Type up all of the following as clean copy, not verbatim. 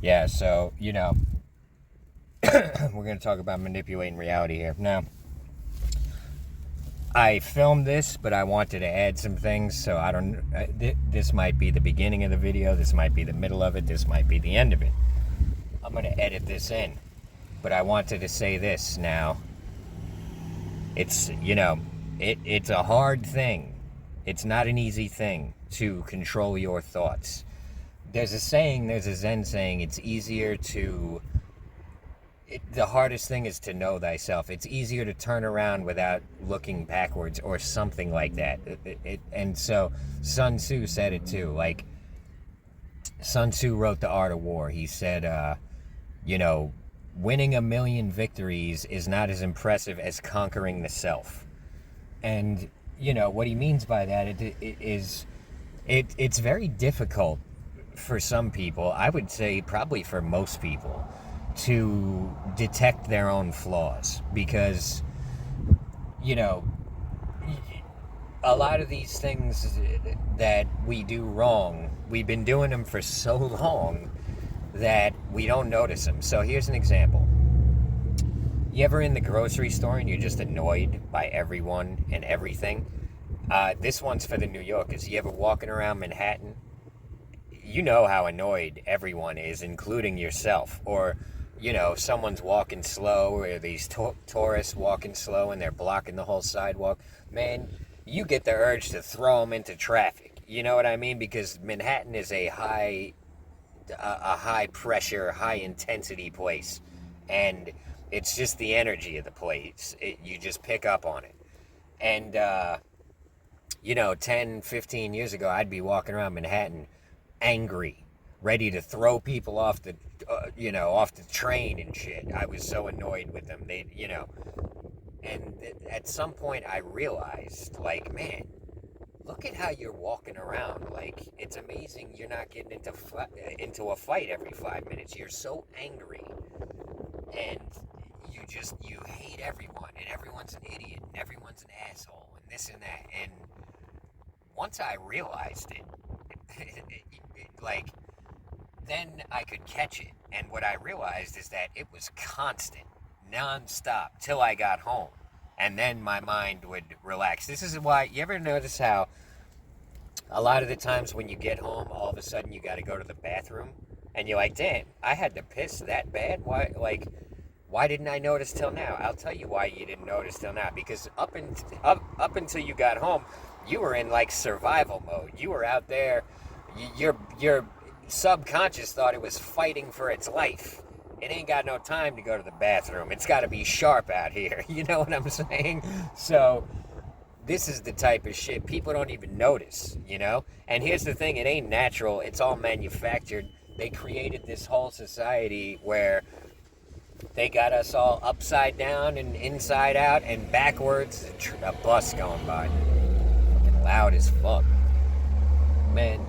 Yeah, so, we're going to talk about manipulating reality here. Now, I filmed this, but I wanted to add some things, so I don't... this might be the beginning of the video, this might be the middle of it, this might be the end of it. I'm going to edit this in. But I wanted to say this now. It's, it's a hard thing. It's not an easy thing to control your thoughts. There's a Zen saying, it's easier to... the hardest thing is to know thyself. It's easier to turn around without looking backwards or something like that. And so Sun Tzu said it too. Like, Sun Tzu wrote The Art of War. He said, winning 1,000,000 victories is not as impressive as conquering the self. And, what he means by that it's very difficult for some people, I would say probably for most people, to detect their own flaws, because a lot of these things that we do wrong, we've been doing them for so long that we don't notice them. So here's an example. You ever in the grocery store and you're just annoyed by everyone and everything? This one's for the New Yorkers. You ever walking around Manhattan? You know how annoyed everyone is, including yourself. Or, someone's walking slow, or these tourists walking slow and they're blocking the whole sidewalk. Man, you get the urge to throw them into traffic. You know what I mean? Because Manhattan is a high pressure, high intensity place. And it's just the energy of the place. You just pick up on it. And, 10, 15 years ago, I'd be walking around Manhattan angry, ready to throw people off the train and shit. I was so annoyed with them. And at some point I realized, like, man, look at how you're walking around. Like, it's amazing you're not getting into a fight every 5 minutes. You're so angry, and you hate everyone, and everyone's an idiot, and everyone's an asshole, and this and that. And once I realized it, then I could catch it. And what I realized is that it was constant, non-stop, till I got home. And then my mind would relax. This is why, you ever notice how a lot of the times when you get home, all of a sudden you got to go to the bathroom, and you're like, damn, I had to piss that bad? Why didn't I notice till now? I'll tell you why you didn't notice till now. Because up until you got home, you were in like survival mode. You were out there. Your subconscious thought it was fighting for its life. It ain't got no time to go to the bathroom. It's got to be sharp out here. You know what I'm saying? So this is the type of shit people don't even notice, And here's the thing, it ain't natural. It's all manufactured. They created this whole society where they got us all upside down and inside out and backwards. A bus going by. Fucking loud as fuck. Man.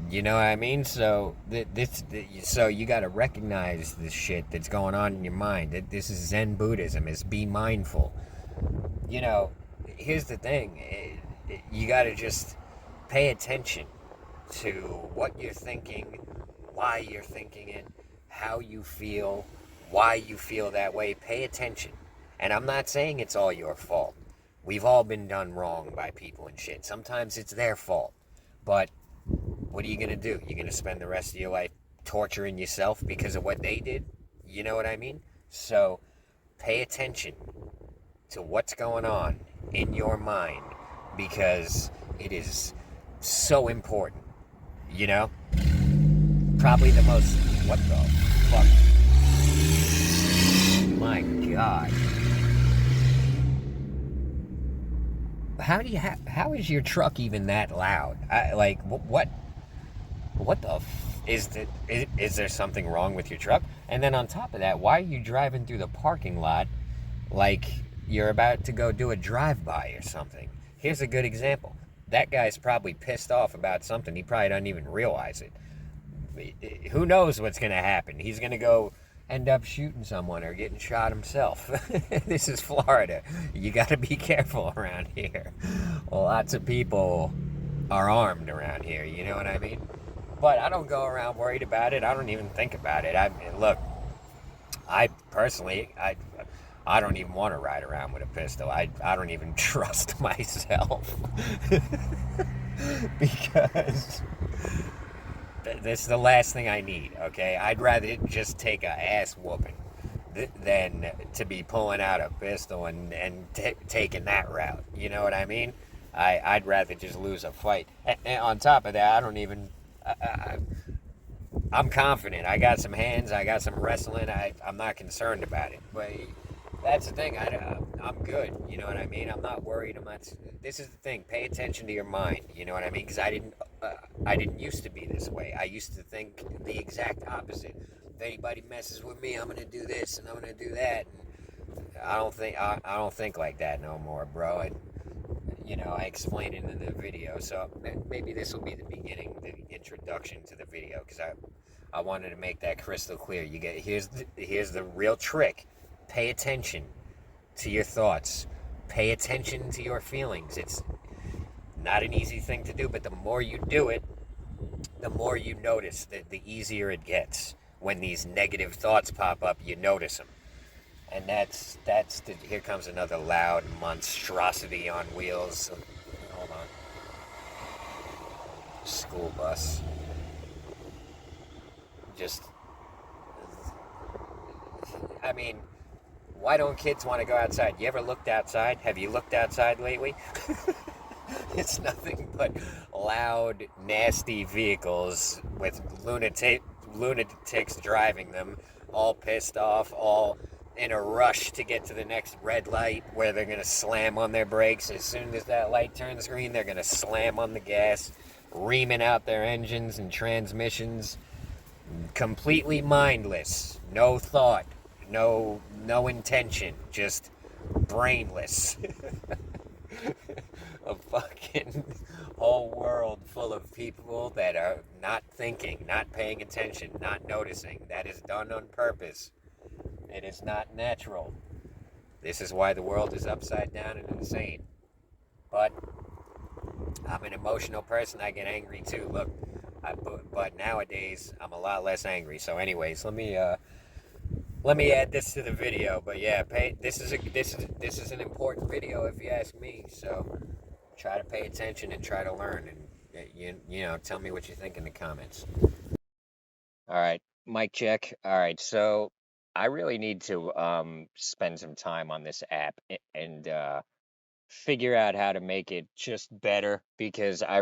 You know what I mean? So so you got to recognize this shit that's going on in your mind. This is Zen Buddhism. Is be mindful. Here's the thing. You got to just pay attention to what you're thinking, why you're thinking it, how you feel, why you feel that way. Pay attention. And I'm not saying it's all your fault. We've all been done wrong by people and shit. Sometimes it's their fault. But what are you going to do? You're going to spend the rest of your life torturing yourself because of what they did? You know what I mean? So pay attention to what's going on in your mind, because it is so important. Probably the most... What the fuck? My God. How is your truck even that loud? What the is there something wrong with your truck? And then on top of that, why are you driving through the parking lot like you're about to go do a drive-by or something? Here's a good example. That guy's probably pissed off about something. He probably doesn't even realize it. Who knows what's going to happen? He's going to go end up shooting someone or getting shot himself. This is Florida. You got to be careful around here. Lots of people are armed around here. You know what I mean? But I don't go around worried about it. I don't even think about it. I mean, look, I personally, I don't even want to ride around with a pistol. I don't even trust myself because this is the last thing I need. Okay, I'd rather just take a ass whooping than to be pulling out a pistol and taking that route. You know what I mean? I'd rather just lose a fight. And on top of that, I don't even. I'm confident. I got some hands. I got some wrestling. I'm not concerned about it. But that's the thing. I'm good. You know what I mean? I'm not worried. I'm not. This is the thing. Pay attention to your mind. You know what I mean? Because I didn't used to be this way. I used to think the exact opposite. If anybody messes with me, I'm gonna do this and I'm gonna do that. And I don't think like that no more, bro. I explained it in the video, so maybe this will be the beginning, the introduction to the video, because I wanted to make that crystal clear. Here's the real trick. Pay attention to your thoughts. Pay attention to your feelings. It's not an easy thing to do, but the more you do it, the more you notice that the easier it gets. When these negative thoughts pop up, you notice them. And here comes another loud monstrosity on wheels. Hold on. School bus. Just, I mean, why don't kids want to go outside? You ever looked outside? Have you looked outside lately? It's nothing but loud, nasty vehicles with lunatics driving them, all pissed off, all in a rush to get to the next red light where they're going to slam on their brakes. As soon as that light turns green, they're going to slam on the gas, reaming out their engines and transmissions, completely mindless, no thought, no intention, just brainless. A fucking whole world full of people that are not thinking, not paying attention, not noticing. That is done on purpose. It is not natural. This is why the world is upside down and insane. But I'm an emotional person. I get angry too. Look, but nowadays I'm a lot less angry. So, anyways, let me add this to the video. But yeah, this is an important video if you ask me. So try to pay attention and try to learn, and tell me what you think in the comments. All right, mic check. All right, so I really need to spend some time on this app and figure out how to make it just better, because I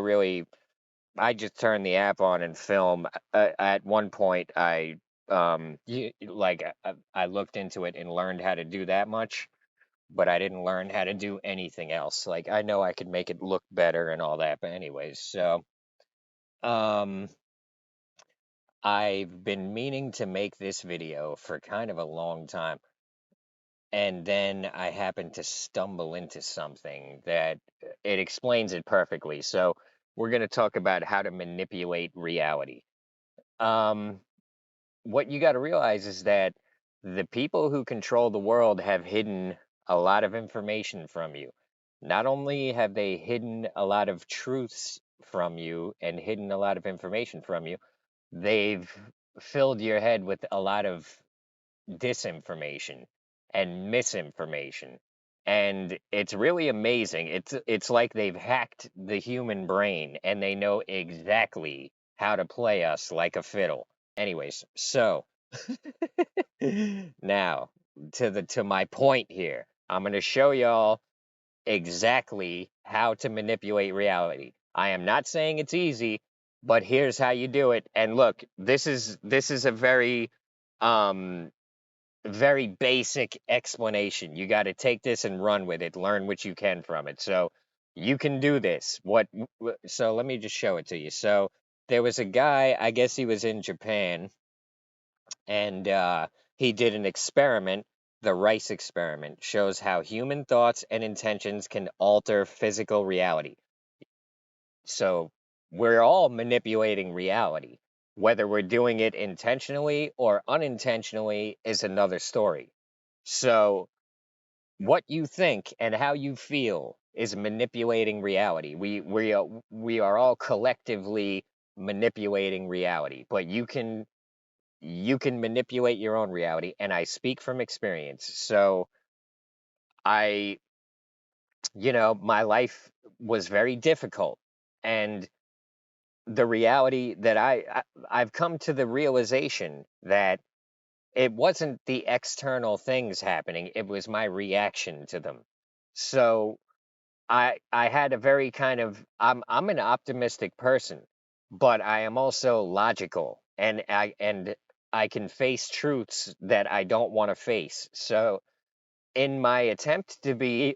just turned the app on and film. At one point I looked into it and learned how to do that much, but I didn't learn how to do anything else. Like, I know I could make it look better and all that, but anyways, so um I've been meaning to make this video for kind of a long time, and then I happened to stumble into something that it explains it perfectly. So we're going to talk about how to manipulate reality. Um what you got to realize is that the people who control the world have hidden a lot of information from you. Not only have they hidden a lot of truths from you and hidden a lot of information from you, they've filled your head with a lot of disinformation and misinformation. And it's really amazing. It's like they've hacked the human brain and they know exactly how to play us like a fiddle. Anyways, so now to my point here. I'm going to show y'all exactly how to manipulate reality. I am not saying it's easy, but here's how you do it. And look, this is a um very basic explanation. You got to take this and run with it, learn what you can from it. So you can do this. So let me just show it to you. So there was a guy, I guess he was in Japan, and he did an experiment. The rice experiment shows how human thoughts and intentions can alter physical reality. So we're all manipulating reality. Whether we're doing it intentionally or unintentionally is another story. So what you think and how you feel is manipulating reality. We are all collectively manipulating reality, but you can manipulate your own reality, and I speak from experience. So I, my life was very difficult, and the reality that I've come to the realization that it wasn't the external things happening, it was my reaction to them. So I had a very kind of I'm an optimistic person, but I am also logical, and I can face truths that I don't want to face. So in my attempt to be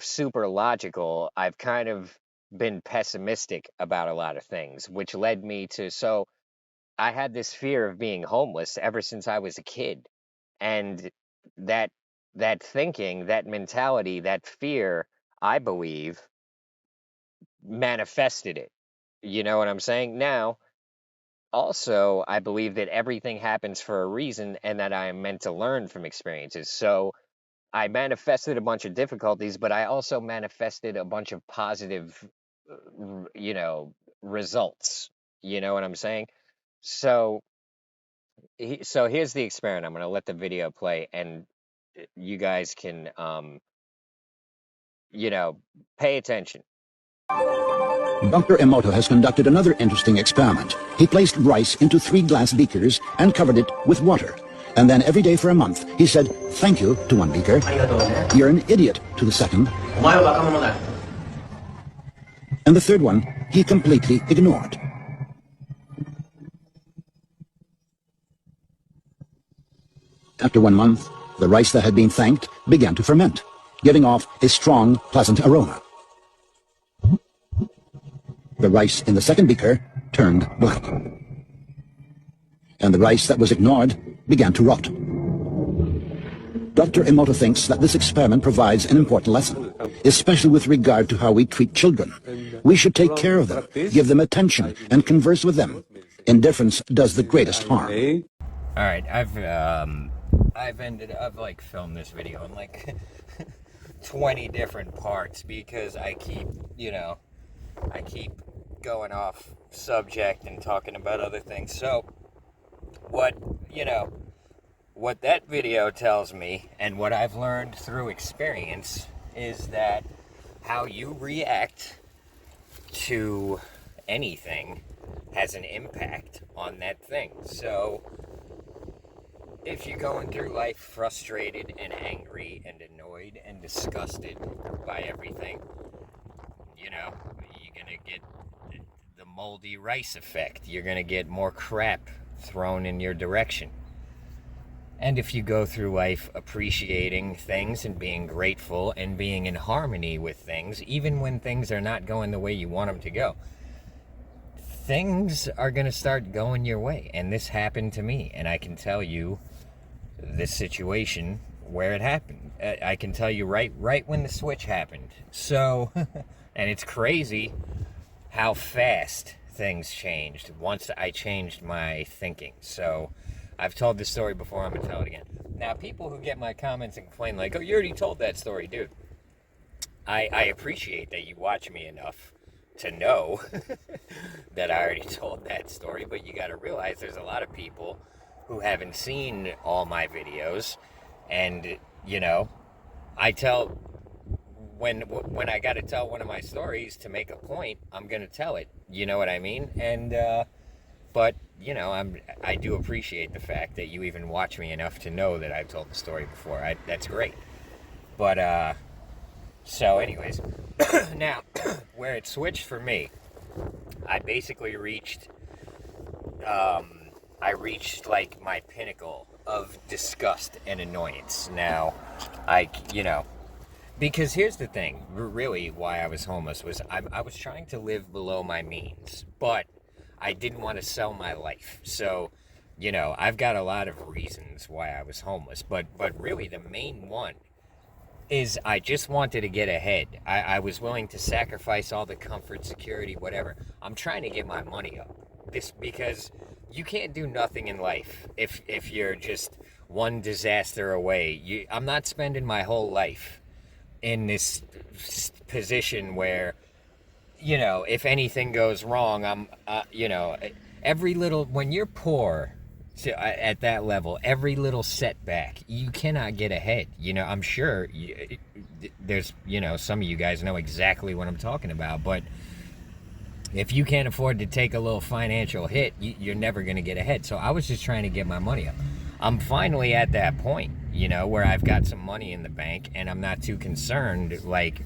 super logical, I've kind of been pessimistic about a lot of things, which led me to I had this fear of being homeless ever since I was a kid. And that that thinking, that mentality, that fear, I believe, manifested it. You know what I'm saying? Now, also, I believe that everything happens for a reason and that I am meant to learn from experiences. So I manifested a bunch of difficulties, but I also manifested a bunch of positive, results. You know what I'm saying? So, so here's the experiment. I'm going to let the video play, and you guys can, you know, pay attention. Dr. Emoto has conducted another interesting experiment. He placed rice into 3 glass beakers and covered it with water. And then every day for a month, he said thank you to one beaker, you're an idiot to the second, and the third one he completely ignored. After 1 month, the rice that had been thanked began to ferment, giving off a strong, pleasant aroma. The rice in the second beaker turned black, and the rice that was ignored began to rot. Dr. Emoto thinks that this experiment provides an important lesson, especially with regard to how we treat children. We should take care of them, give them attention, and converse with them. Indifference does the greatest harm. All right, I've like filmed this video in like 20 different parts because I keep going off subject and talking about other things. So what that video tells me, and what I've learned through experience, is that how you react to anything has an impact on that thing. So if you're going through life frustrated and angry and annoyed and disgusted by everything, you're going to get the moldy rice effect. You're going to get more crap thrown in your direction. And if you go through life appreciating things and being grateful and being in harmony with things, even when things are not going the way you want them to go, things are going to start going your way. And this happened to me, and I can tell you this situation where it happened. I can tell you right when the switch happened. So, and it's crazy how fast things changed once I changed my thinking. So I've told this story before, I'm gonna tell it again. Now, people who get my comments and complain like, oh, you already told that story, dude. I appreciate that you watch me enough to know that I already told that story, but you gotta realize there's a lot of people who haven't seen all my videos, and I tell when I got to tell one of my stories to make a point, I'm gonna tell it. You know what I mean? And but I do appreciate the fact that you even watch me enough to know that I've told the story before. That's great. But so anyways, now where it switched for me, I basically reached like my pinnacle of disgust and annoyance. Now, because here's the thing, really why I was homeless was I was trying to live below my means, but I didn't want to sell my life. So, I've got a lot of reasons why I was homeless, but really the main one is I just wanted to get ahead. I was willing to sacrifice all the comfort, security, whatever. I'm trying to get my money up. Because you can't do nothing in life if you're just one disaster away. I'm not spending my whole life in this position where if anything goes wrong, when you're poor at that level, every little setback, you cannot get ahead. I'm sure there's, some of you guys know exactly what I'm talking about, but if you can't afford to take a little financial hit, you're never going to get ahead. So I was just trying to get my money up. I'm finally at that point, where I've got some money in the bank and I'm not too concerned, like,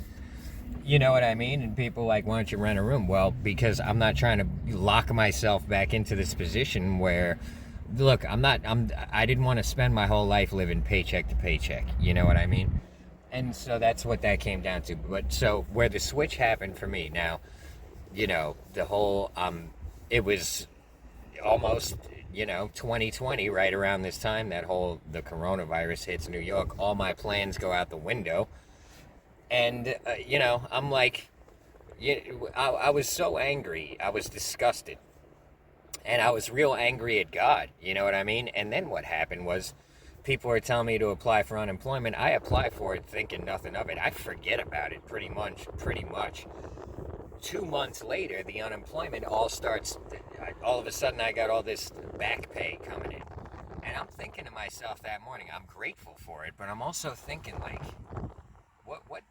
you know what I mean? And people like, why don't you rent a room? Well, because I'm not trying to lock myself back into this position where, look, I didn't want to spend my whole life living paycheck to paycheck. You know what I mean? And so that's what that came down to. But so where the switch happened for me now, the whole, it was almost, 2020, right around this time, the coronavirus hits New York. All my plans go out the window. And, I'm like, I was so angry. I was disgusted. And I was real angry at God. You know what I mean? And then what happened was people were telling me to apply for unemployment. I apply for it thinking nothing of it. I forget about it pretty much. 2 months later, the unemployment all of a sudden I got all this back pay coming in. And I'm thinking to myself that morning, I'm grateful for it, but I'm also thinking like,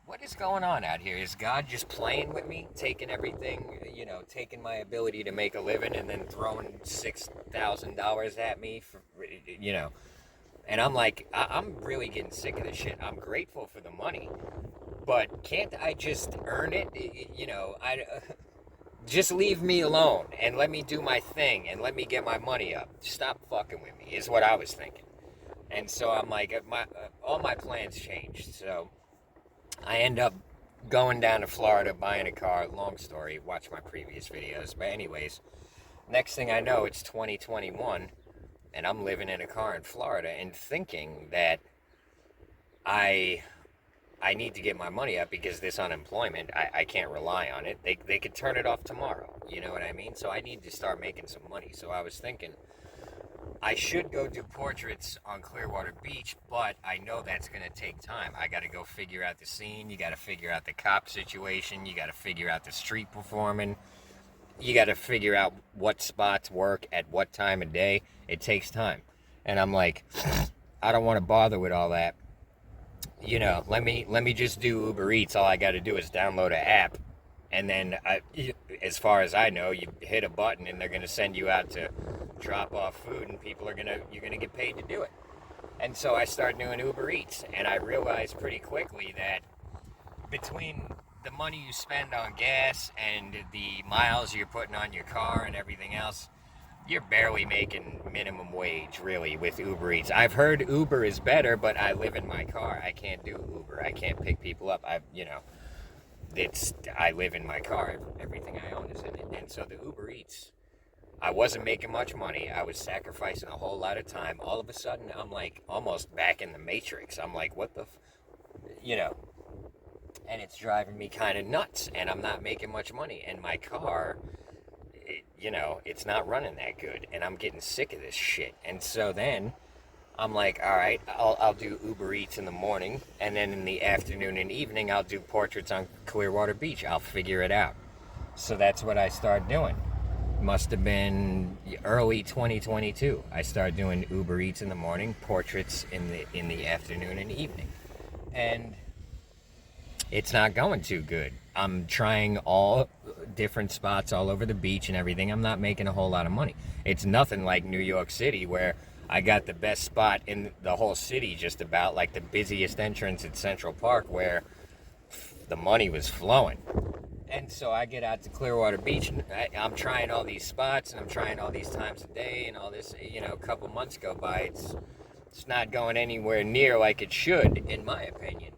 what is going on out here? Is God just playing with me, taking everything, taking my ability to make a living and then throwing $6,000 at me for, And I'm like, I'm really getting sick of this shit. I'm grateful for the money, but can't I just earn it? Just leave me alone and let me do my thing and let me get my money up. Stop fucking with me is what I was thinking. And so I'm like, all my plans changed. So I end up going down to Florida, buying a car. Long story, watch my previous videos. But anyways, next thing I know, it's 2021, and I'm living in a car in Florida and thinking that I need to get my money up because this unemployment, I can't rely on it. They could turn it off tomorrow, you know what I mean? So I need to start making some money. So I was thinking, I should go do portraits on Clearwater Beach, but I know that's going to take time. I got to go figure out the scene. You got to figure out the cop situation. You got to figure out the street performing. You got to figure out what spots work at what time of day. It takes time. And I'm like, I don't want to bother with all that. Let me just do Uber Eats. All I got to do is download an app. And then, as far as I know, you hit a button and they're going to send you out to drop off food, and you're going to get paid to do it. And so I started doing Uber Eats, and I realized pretty quickly that between the money you spend on gas and the miles you're putting on your car and everything else, you're barely making minimum wage, really, with Uber Eats. I've heard Uber is better, but I live in my car. I can't do Uber. I can't pick people up. I live in my car. Everything I own is in it. And so the Uber Eats, I wasn't making much money. I was sacrificing a whole lot of time. All of a sudden, I'm like almost back in the Matrix. I'm like, what the, and it's driving me kind of nuts. And I'm not making much money. And my car, it's not running that good. And I'm getting sick of this shit. And so then I'm like, all right, I'll do Uber Eats in the morning, and then in the afternoon and evening, I'll do portraits on Clearwater Beach. I'll figure it out. So that's what I started doing. Must have been early 2022. I started doing Uber Eats in the morning, portraits in the afternoon and evening. And it's not going too good. I'm trying all different spots all over the beach and everything. I'm not making a whole lot of money. It's nothing like New York City, where I got the best spot in the whole city, just about, like the busiest entrance at Central Park, where the money was flowing. And so I get out to Clearwater Beach, and I'm trying all these spots, and I'm trying all these times a day, and all this, a couple months go by. It's not going anywhere near like it should, in my opinion.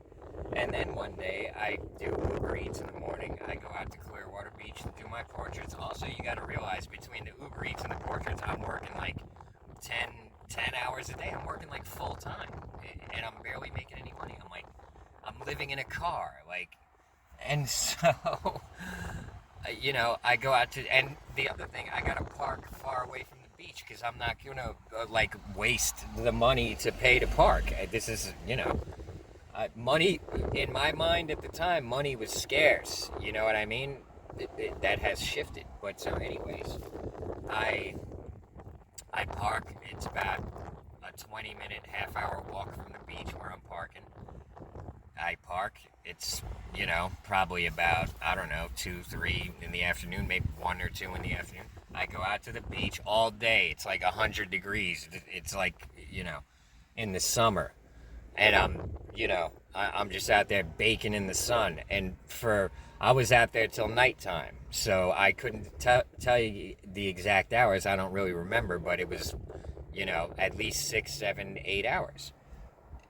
And then one day, I do Uber Eats in the morning. I go out to Clearwater Beach to do my portraits. Also, you got to realize, between the Uber Eats and the portraits, I'm working like 10 hours a day. I'm working like full time, and I'm barely making any money. I'm living in a car, and so, I go out to, and the other thing, I gotta park far away from the beach, because I'm not gonna, waste the money to pay to park. This is, money, in my mind at the time, money was scarce, you know what I mean? that has shifted. But so, anyways, I I park. It's about a 20-minute, half-hour walk from the beach where I'm parking. I park. It's, probably about, I don't know, 2, 3 in the afternoon, maybe 1 or 2 in the afternoon. I go out to the beach all day. It's like 100 degrees. It's like, in the summer. And I'm just out there baking in the sun. And I was out there till nighttime. So I couldn't tell you the exact hours. I don't really remember, but it was, at least 6, 7, 8 hours.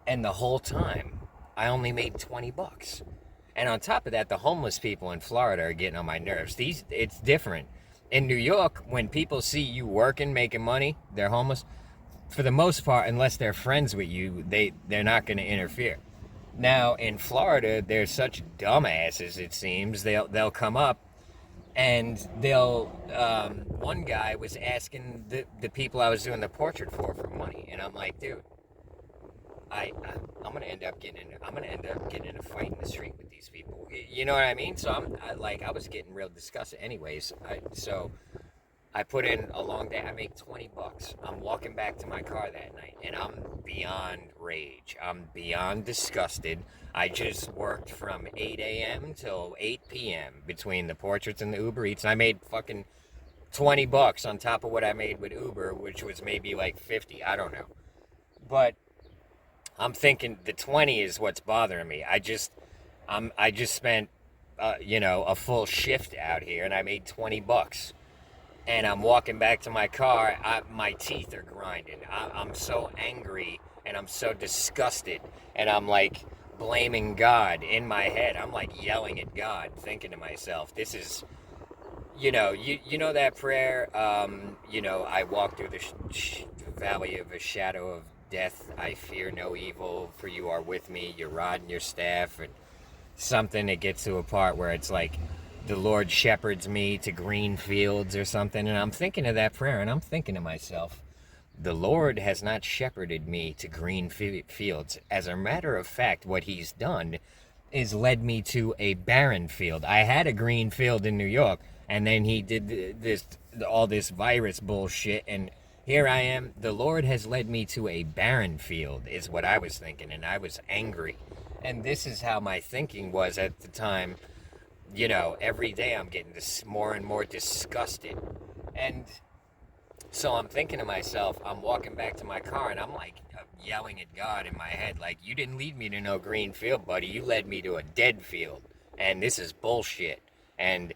And the whole time, I only made $20. And on top of that, the homeless people in Florida are getting on my nerves. It's different. In New York, when people see you working, making money, they're homeless. For the most part, unless they're friends with you, they're not going to interfere. Now in Florida, they're such dumbasses. It seems they'll come up and they'll. One guy was asking the people I was doing the portrait for money, and I'm like, dude, I'm gonna end up getting in a fight in the street with these people. You know what I mean? So I was getting real disgusted. Anyways, so I put in a long day. I make $20. I'm walking back to my car that night, and I'm beyond rage. I'm beyond disgusted. I just worked from 8 a.m. till 8 p.m. between the portraits and the Uber Eats, and I made fucking $20 on top of what I made with Uber, which was maybe like 50. I don't know, but I'm thinking the 20 is what's bothering me. I just spent, a full shift out here, and I made $20. And I'm walking back to my car. My teeth are grinding. I'm so angry, and I'm so disgusted, and I'm like blaming God in my head. I'm like yelling at God, thinking to myself, "This is, you know that prayer. I walk through the valley of a shadow of death. I fear no evil, for you are with me. Your rod and your staff." And something that gets to a part where it's like, the Lord shepherds me to green fields or something. And I'm thinking of that prayer, and I'm thinking to myself, the Lord has not shepherded me to green fields. As a matter of fact, what he's done is led me to a barren field. I had a green field in New York, and then he did all this virus bullshit, and here I am. The Lord has led me to a barren field, is what I was thinking, and I was angry. And this is how my thinking was at the time. Every day I'm getting more and more disgusted. And so I'm thinking to myself, I'm walking back to my car, and I'm like yelling at God in my head, like, you didn't lead me to no green field, buddy. You led me to a dead field. And this is bullshit. And,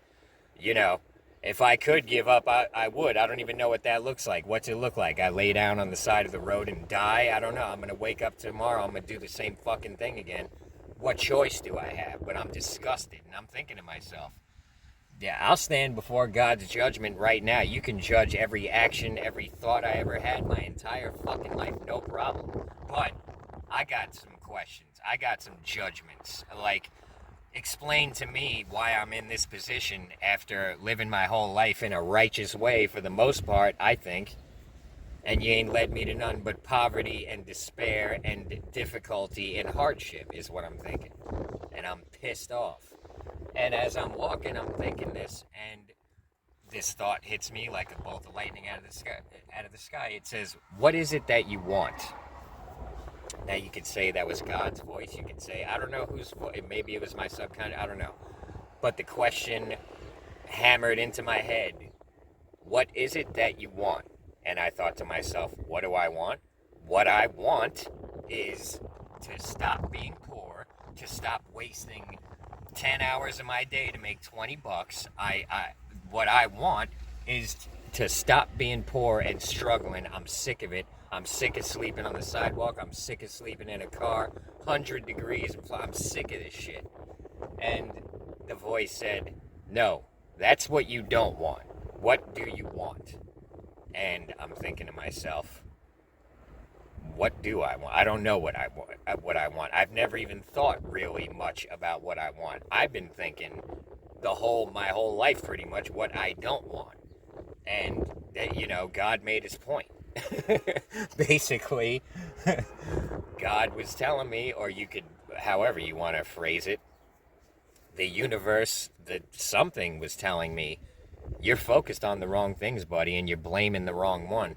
if I could give up, I would. I don't even know what that looks like. What's it look like? I lay down on the side of the road and die? I don't know. I'm going to wake up tomorrow. I'm going to do the same fucking thing again. What choice do I have? But I'm disgusted, and I'm thinking to myself, yeah, I'll stand before God's judgment right now. You can judge every action, every thought I ever had my entire fucking life, no problem. But I got some questions. I got some judgments. Like, explain to me why I'm in this position after living my whole life in a righteous way for the most part, I think. And you ain't led me to none but poverty and despair and difficulty and hardship, is what I'm thinking. And I'm pissed off. And as I'm walking, I'm thinking this, and this thought hits me like a bolt of lightning out of the sky. It says, what is it that you want? Now you could say that was God's voice. You could say, I don't know whose voice. Maybe it was my subconscious. I don't know. But the question hammered into my head, what is it that you want? And I thought to myself, what do I want? What I want is to stop being poor, to stop wasting 10 hours of my day to make $20. What I want is to stop being poor and struggling. I'm sick of it. I'm sick of sleeping on the sidewalk. I'm sick of sleeping in a car, 100 degrees. I'm sick of this shit. And the voice said, no, that's what you don't want. What do you want? And I'm thinking to myself, what do I want? I don't know what I want. I've never even thought really much about what I want. I've been thinking my whole life pretty much what I don't want. And that, God made his point. Basically, God was telling me, or you could, however you want to phrase it, the universe, that something was telling me, you're focused on the wrong things, buddy, and you're blaming the wrong one.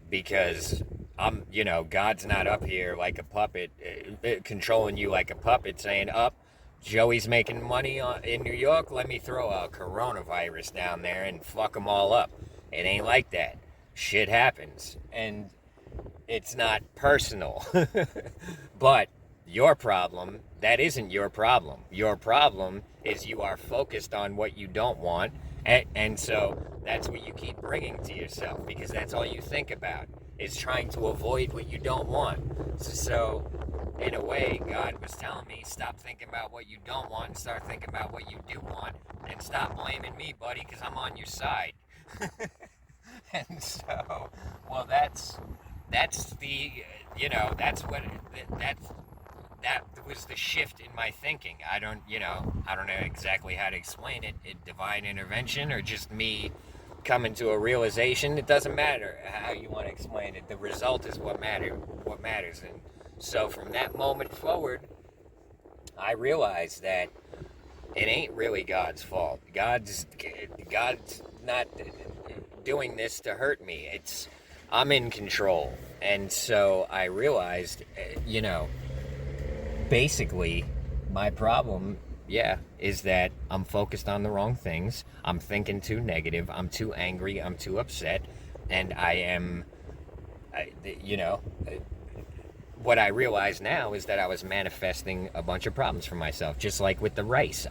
Because God's not up here like a puppet, controlling you like a puppet, saying, up, Joey's making money in New York, let me throw a coronavirus down there and fuck them all up. It ain't like that. Shit happens. And it's not personal. But your problem, that isn't your problem. Your problem is you are focused on what you don't want. And so that's what you keep bringing to yourself, because that's all you think about, is trying to avoid what you don't want. So in a way, God was telling me, stop thinking about what you don't want and start thinking about what you do want, and stop blaming me, buddy, because I'm on your side. And so, well, that's the, that was the shift in my thinking. I don't know exactly how to explain it. Divine intervention or just me coming to a realization. It doesn't matter how you want to explain it. The result is what matters. And so from that moment forward, I realized that it ain't really God's fault. God's not doing this to hurt me. I'm in control. And so I realized, basically my problem, is that I'm focused on the wrong things. I'm thinking too negative. I'm too angry. I'm too upset. And what I realize now is that I was manifesting a bunch of problems for myself, just like with the rice.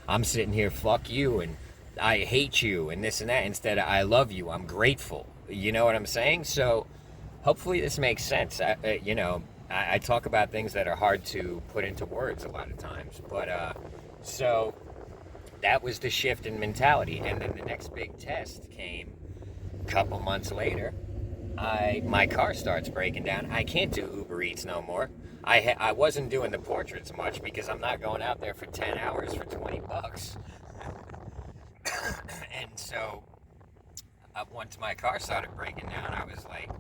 I'm sitting here, fuck you, and I hate you, and this and that, instead of I love you, I'm grateful. You know what I'm saying? So hopefully this makes sense. I talk about things that are hard to put into words a lot of times, but so that was the shift in mentality. And then the next big test came a couple months later. My car starts breaking down. I can't do Uber Eats no more. I wasn't doing the portraits much because I'm not going out there for 10 hours for $20. And so once my car started breaking down, I was like,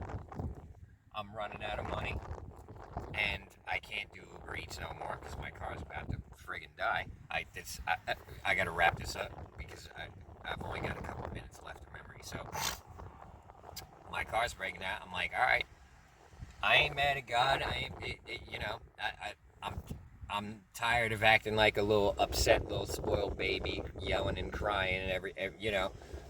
I'm running out of money and I can't do Uber Eats no more because my car's about to friggin' die. I gotta wrap this up because I've only got a couple minutes left of memory. So my car's breaking down. I'm like, all right, I ain't mad at God. I'm tired of acting like a little upset, little spoiled baby, yelling and crying and every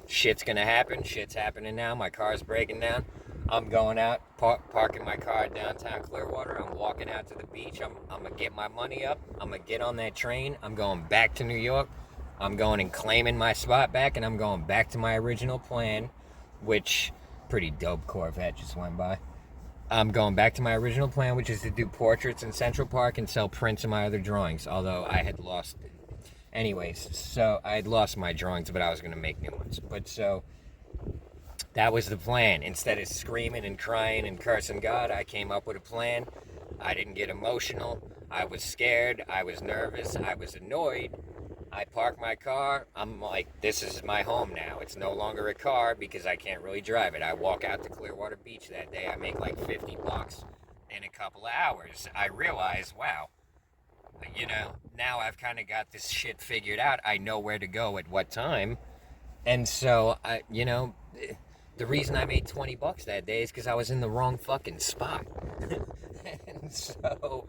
shit's gonna happen. Shit's happening now. My car's breaking down. I'm going out, parking my car downtown Clearwater. I'm walking out to the beach. I'm gonna get my money up. I'm gonna get on that train. I'm going back to New York. I'm going and claiming my spot back, and I'm going back to my original plan, which pretty dope Corvette just went by. I'm going back to my original plan, which is to do portraits in Central Park and sell prints of my other drawings, although I had lost it. Anyways, so I had lost my drawings, but I was going to make new ones. But so that was the plan. Instead of screaming and crying and cursing God, I came up with a plan. I didn't get emotional. I was scared. I was nervous. I was annoyed. I parked my car. I'm like, this is my home now. It's no longer a car because I can't really drive it. I walk out to Clearwater Beach that day. I make like $50 in a couple of hours. I realize, wow, now I've kind of got this shit figured out. I know where to go at what time. And so, the reason I made $20 that day is because I was in the wrong fucking spot. And so,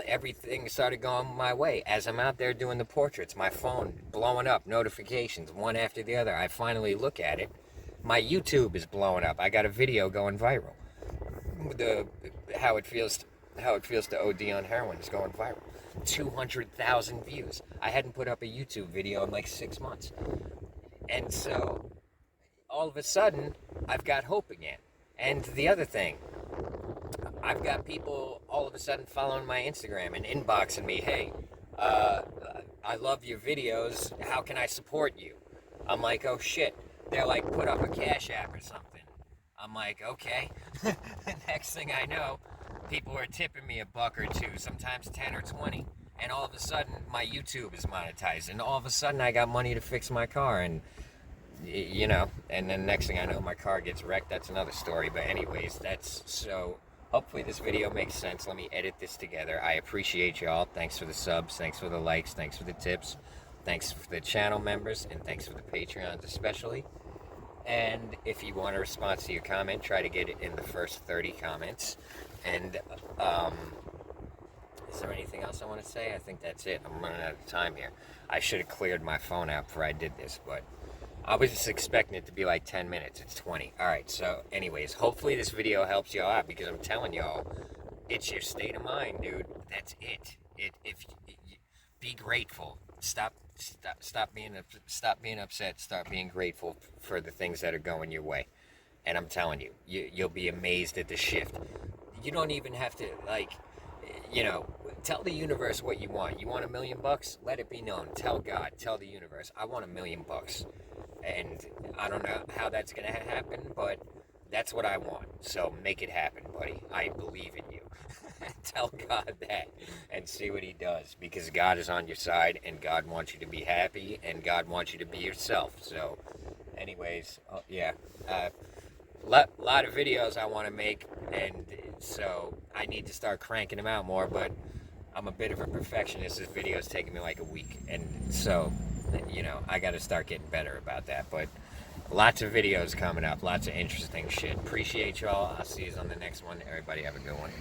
everything started going my way. As I'm out there doing the portraits, my phone blowing up, notifications, one after the other. I finally look at it. My YouTube is blowing up. I got a video going viral. How it feels to OD on heroin is going viral. 200,000 views. I hadn't put up a YouTube video in like 6 months. And so, all of a sudden, I've got hope again. And the other thing, I've got people all of a sudden following my Instagram and inboxing me, hey, I love your videos, how can I support you? I'm like, oh shit. They're like, put up a Cashapp or something. I'm like, okay. Next thing I know, people are tipping me $1 or $2, sometimes 10 or 20. And all of a sudden, my YouTube is monetized. And all of a sudden, I got money to fix my car. And, and then next thing I know, my car gets wrecked. That's another story. But anyways, that's so hopefully this video makes sense. Let me edit this together. I appreciate y'all. Thanks for the subs, thanks for the likes, thanks for the tips, thanks for the channel members, and thanks for the Patreons especially. And if you want a response to your comment, try to get it in the first 30 comments. And is there anything else I want to say? I think that's it. I'm running out of time here. I should have cleared my phone out before I did this, but I was just expecting it to be like 10 minutes. It's 20. All right, so anyways, hopefully this video helps y'all out, because I'm telling y'all, it's your state of mind, dude. That's it. Be grateful. Stop being upset. Start being grateful for the things that are going your way. And I'm telling you, you'll be amazed at the shift. You don't even have to, like, tell the universe what you want. You want $1 million? Let it be known. Tell God, tell the universe, I want $1 million. And I don't know how that's gonna happen, but that's what I want. So make it happen, buddy. I believe in you. Tell God that and see what he does, because God is on your side, and God wants you to be happy, and God wants you to be yourself. So anyways, yeah, lot of videos I want to make, and so I need to start cranking them out more, but I'm a bit of a perfectionist. This video is taking me like a week, and so I got to start getting better about that. But lots of videos coming up, lots of interesting shit. Appreciate y'all. I'll see you on the next one. Everybody have a good one.